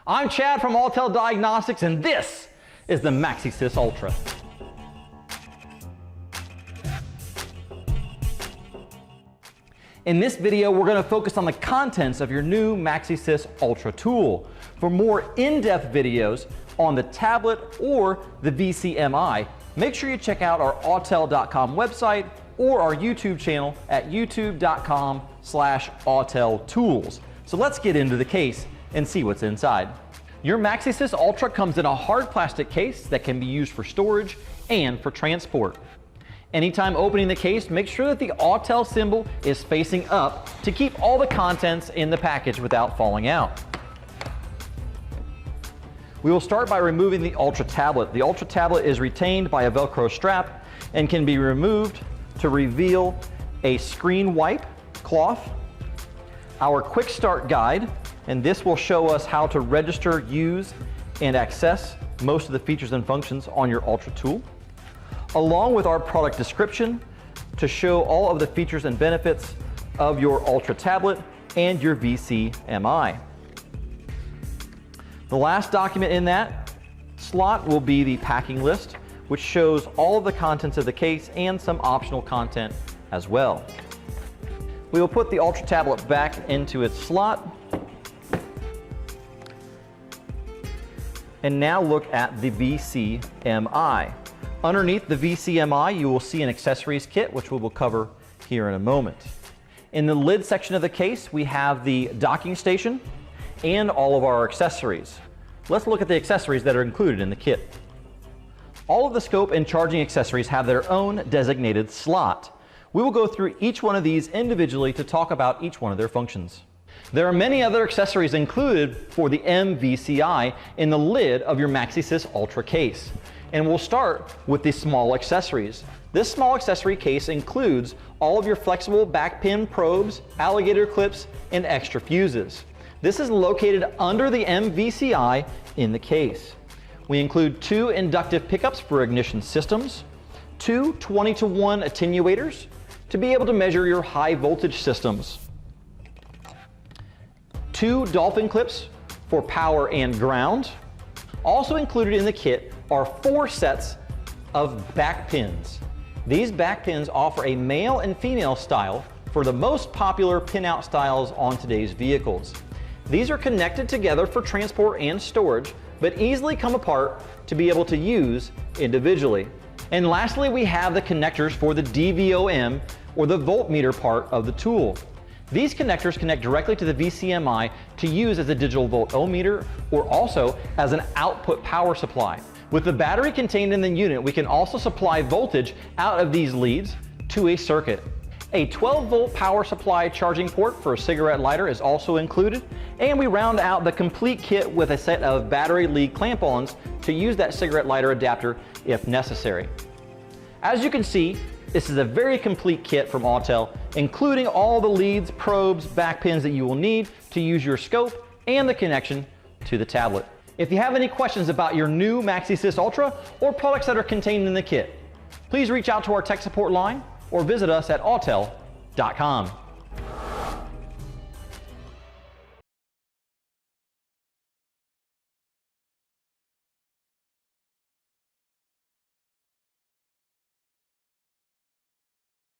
I'm Chad from Autel Diagnostics, and this is the MaxiSYS Ultra. In this video, we're going to focus on the contents of your new MaxiSYS Ultra tool. For more in-depth videos on the tablet or the VCMI, make sure you check out our Autel.com website or our YouTube channel at youtube.com/AutelTools. So let's get into the case and see what's inside. Your MaxiSYS Ultra comes in a hard plastic case that can be used for storage and for transport. Anytime opening the case, make sure that the Autel symbol is facing up to keep all the contents in the package without falling out. We will start by removing the Ultra tablet. The Ultra tablet is retained by a Velcro strap and can be removed to reveal a screen wipe cloth, our quick start guide, and this will show us how to register, use, and access most of the features and functions on your Ultra tool, along with our product description to show all of the features and benefits of your Ultra tablet and your VCMI. The last document in that slot will be the packing list, which shows all of the contents of the case and some optional content as well. We will put the Ultra tablet back into its slot and now look at the VCMI. Underneath the VCMI, you will see an accessories kit, which we will cover here in a moment. In the lid section of the case, we have the docking station and all of our accessories. Let's look at the accessories that are included in the kit. All of the scope and charging accessories have their own designated slot. We will go through each one of these individually to talk about each one of their functions. There are many other accessories included for the MVCI in the lid of your MaxiSYS Ultra case. And we'll start with the small accessories. This small accessory case includes all of your flexible back pin probes, alligator clips, and extra fuses. This is located under the MVCI in the case. We include 2 inductive pickups for ignition systems, 2 20-to-1 attenuators to be able to measure your high voltage systems, 2 dolphin clips for power and ground. Also included in the kit are 4 sets of back pins. These back pins offer a male and female style for the most popular pinout styles on today's vehicles. These are connected together for transport and storage, but easily come apart to be able to use individually. And lastly, we have the connectors for the DVOM, or the voltmeter part of the tool. These connectors connect directly to the VCMI to use as a digital voltometer or also as an output power supply. With the battery contained in the unit, we can also supply voltage out of these leads to a circuit. A 12-volt power supply charging port for a cigarette lighter is also included, and we round out the complete kit with a set of battery lead clamp-ons to use that cigarette lighter adapter if necessary. As you can see, this is a very complete kit from Autel, including all the leads, probes, back pins that you will need to use your scope and the connection to the tablet. If you have any questions about your new MaxiSYS Ultra or products that are contained in the kit, please reach out to our tech support line or visit us at autel.com.